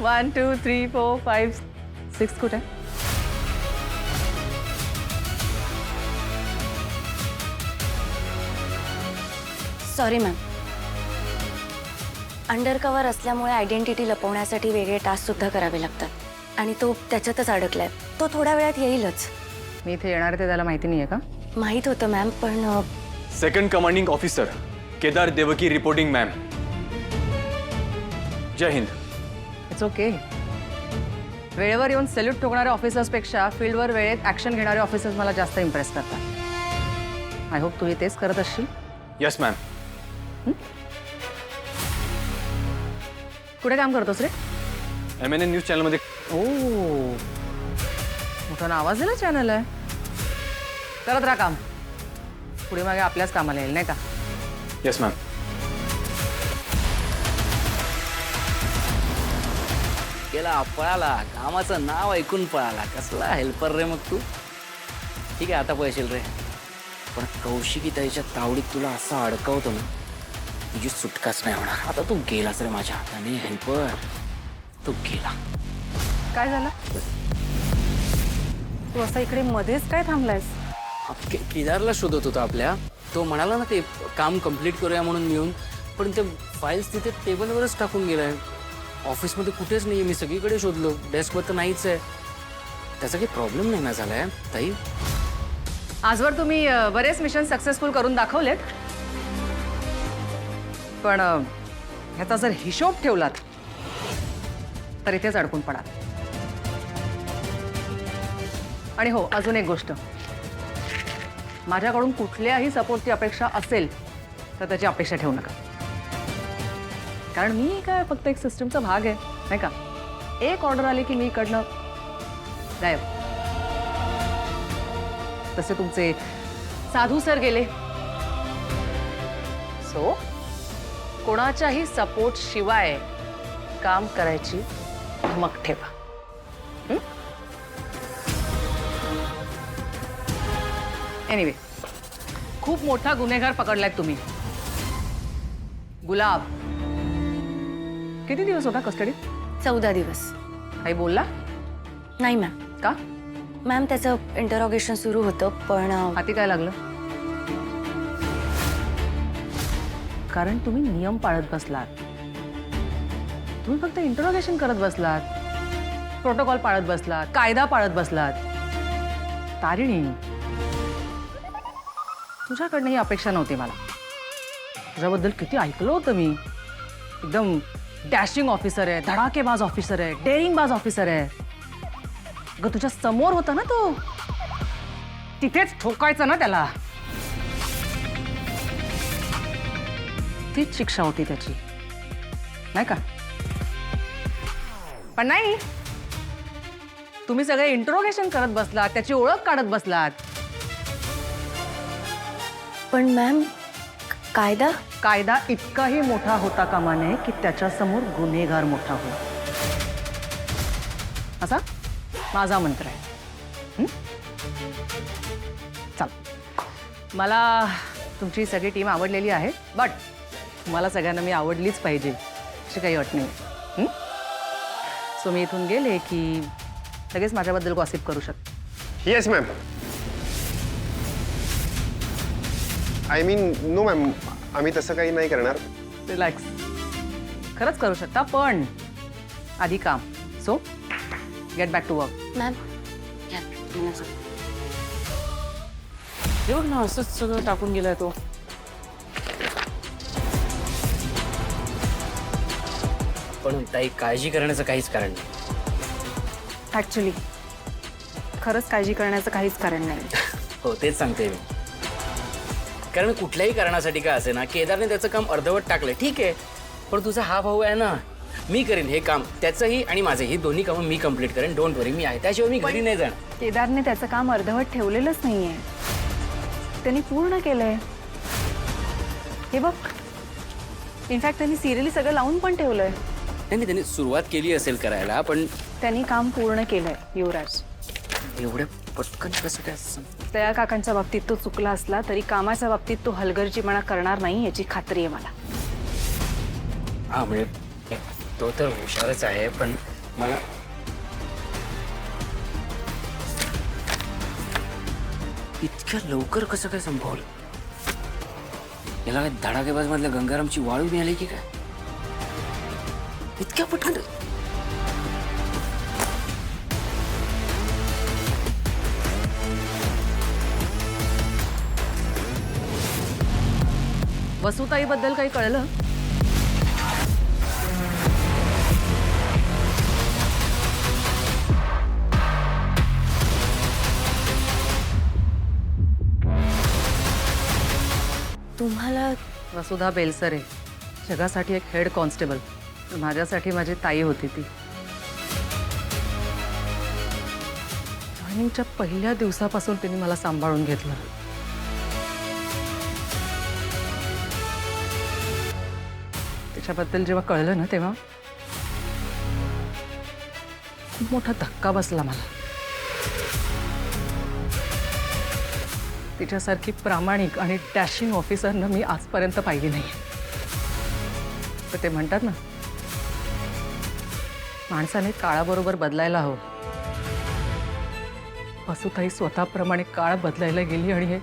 1 2 3 4 5 6 कुठे आहे? Sorry ma'am, under cover असल्यामुळे आयडेंटिटी लपवण्यासाठी वेगळे टास्क सुद्धा करावे लागतात आणि तो त्याच्यातच अडकलाय. तो थोड्या वेळात येईलच. मी इथे येणार ते त्याला माहिती नाहीये का? माहीत होतं मॅम, पण second commanding officer Kedar Devki reporting ma'am. जय हिंद. It's okay. वेळेवर येऊन सॅल्यूट ठोकणाऱ्या ऑफिसर्सपेक्षा फील्डवर वेळेत ॲक्शन घेणारे ऑफिसर्स मला जास्त इम्प्रेस करतात. आय होप तू तेच करत असशील. Yes ma'am. कुठे काम करतोस रे? MNN न्यूज चॅनलमध्ये. ओ, मोठा नावाजलेला चॅनल आहे. करत राहा काम. पुढे मागे आपल्याच कामाला येईल नाही का? Yes ma'am. गेला पळाला, कामाचं नाव ऐकून पळाला. कसला हेल्पर रे मग तू. ठीक आहे, आता पैसेल रे, पण कौशिकी त्याच्या तावडीत तुला असं अडकवतो ना, तुझी सुटकाच नाही होणार. आता तू गेलास रे माझ्या हाताने हेल्पर, तू गेला. काय झालं? तू असा इकडे मध्येच काय थांबलायस? केदारला शोधत होता आपल्या. तो म्हणाला ना ते काम कंप्लीट करूया म्हणून मिळून, पण ते फाईल्स तिथे टेबलवरच टाकून गेलाय. ऑफिसमध्ये कुठेच नाही. मी सगळीकडे शोधलो, डेस्कवर तर नाहीच आहे. त्याचा काही प्रॉब्लेम नाही ना झालाय ताई? आजवर तुम्ही बरेच मिशन सक्सेसफुल करून दाखवलेत, पण ह्याचा जर हिशोब ठेवलात तर इथेच अडकून पडाल. आणि हो, अजून एक गोष्ट, माझ्याकडून कुठल्याही सपोर्टची अपेक्षा असेल तर त्याची अपेक्षा ठेवू नका. कारण मी काय फक्त एक सिस्टमचा भाग आहे नाही का? एक ऑर्डर आली की मी इकडनं गायब. तसे तुमचे साधू सर गेले. सो कोणाच्याही सपोर्ट शिवाय काम करायची धमक ठेवा. एनिवे, खूप मोठा गुन्हेगार पकडलाय तुम्ही. गुलाब किती दिवस होता कस्टडीत? 14 दिवस. काही बोलला नाही मॅम. का? मॅम, त्याचं इंटरोगेशन सुरू होतं, पण हाती काय लागलं? कारण तुम्ही नियम पाळत बसलात. तुम्ही फक्त इंटरोगेशन करत बसलात, प्रोटोकॉल पाळत बसलात, कायदा पाळत बसलात. तारिणी, तुझ्याकडनं ही अपेक्षा नव्हती मला. तुझ्याबद्दल किती ऐकलं होतं मी. एकदम डॅशिंग ऑफिसर आहे, धडाकेबाज ऑफिसर आहे, डेअरिंगबाज ऑफिसर आहे. अगं तुझ्या समोर होता ना तो, तिथेच ठोकायचं ना त्याला. तीच शिक्षा होती त्याची नाही का? पण नाही, तुम्ही सगळे इंट्रोगेशन करत बसलात, त्याची ओळख काढत बसलात. पण मॅम, कायदा कायदा इतकाही मोठा होता कामा नये की त्याच्यासमोर गुन्हेगार मोठा हो. असा माझा मंत्र आहे. चल, मला तुमची सगळी टीम आवडलेली आहे, बट मला सगळ्यांना मी आवडलीच पाहिजे अशी काही अट नाही. सो मी इथून गेले की लगेच माझ्याबद्दल गॉसिप करू शकते. Yes ma'am. I mean no ma'am, आम्ही तसं काही नाही करणार. रिलॅक्स. खरंच करू शकता, पण आधी काम. So get back to work. Ma'am. हे बघ ना, असंच सगळं टाकून गेलाय तो. पण ताई, काळजी करण्याचं काहीच कारण नाही. ॲक्च्युली खरंच काळजी करण्याचं काहीच कारण नाही. हो, तेच सांगते मी. कारण कुठल्याही कारणासाठी काय असे ना, केदारने त्याचं काम अर्धवट टाकलंय, ठीक आहे, पण तुझा हा भाऊ आहे ना, मी करेन हे काम. त्याचंही आणि माझंही दोन्ही कामं मी कंप्लीट करेन. डोंट वरी, मी आहे. त्याशिवाय मी घरी नाही जाणार. केदारने त्याचं काम अर्धवट ठेवलेलंच नाहीये, त्यांनी पूर्ण केलंय. हे बघ, इनफॅक्ट त्यांनी सिरियली सगळं लावून पण ठेवलंय. त्यांनी सुरुवात केली असेल करायला, पण त्यांनी काम पूर्ण केलंय युवराज. एवढ्या पटकन कसं काय असं? दया काकांच्या बाबतीत तो चुकला असला तरी कामाच्या बाबतीत तो हलगर्जीपणा करणार नाही याची खात्री आहे मला. हा, म्हणजे तो तर हुशारच आहे, पण मला इतक्या लवकर कसं काय संपवलं? याला काय धडाकेबाज मधल्या गंगारामची वाळू मिळाली की काय? इतक्या पटकन वसुताईबद्दल काही कळलं? तुम्हाला वसुधा बेलसरे जगासाठी एक हेड कॉन्स्टेबल, माझ्यासाठी माझी ताई होती ती. जॉईनिंगच्या पहिल्या दिवसापासून तिने मला सांभाळून घेतलं. त्याच्याबद्दल जेव्हा कळलं ना तेव्हा खूप मोठा धक्का बसला मला. तिच्यासारखी प्रामाणिक आणि डॅशिंग ऑफिसरनं मी आजपर्यंत पाहिली नाही. तर ते म्हणतात ना, माणसाने काळाबरोबर बदलायला हवं. वसुताई स्वतःप्रमाणे काळ बदलायला गेली आणि हे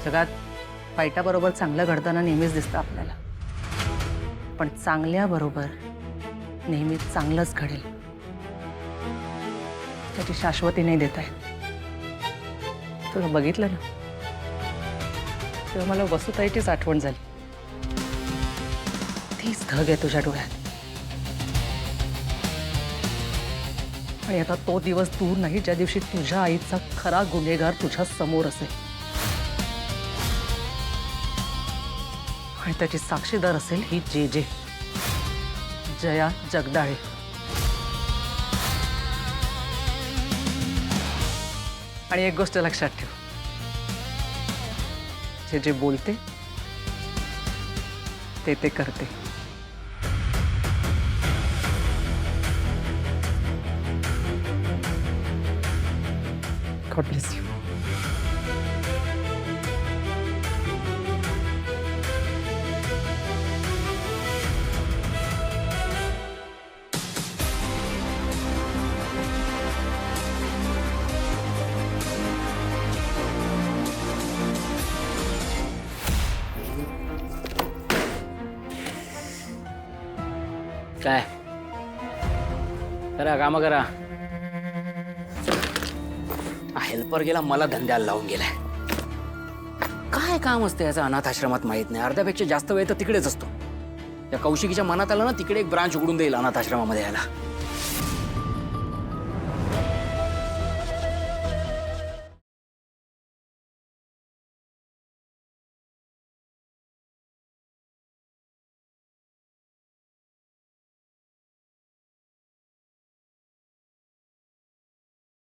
जगात वाईटाबरोबर चांगलं घडताना नेहमीच दिसतं आपल्याला, पण चांगल्याबरोबर नेहमीच चांगलंच घडेल त्याची शाश्वती नाही देता येत. तुला बघितलं ना तेव्हा मला वसुताईचीच आठवण झाली. तीच धग आहे तुझ्या डोळ्यात. आणि आता तो दिवस दूर नाही ज्या दिवशी तुझ्या आईचा खरा गुन्हेगार तुझ्या समोर असेल आणि त्याची साक्षीदार असेल ही जे जया जगदाळे. आणि एक गोष्ट लक्षात ठेव, जे बोलते ते करते. God bless you. काय करा, काम करा. हेल्पर गेला, मला धंद्याला लावून गेलाय. काय काम असतं याचं अनाथ आश्रमात माहित नाही. अर्ध्यापेक्षा जास्त वेळ तर तिकडेच असतो. त्या कौशिकीच्या मनात आलं ना, तिकडे एक ब्रांच उघडून देईल अनाथ आश्रमामध्ये यायला.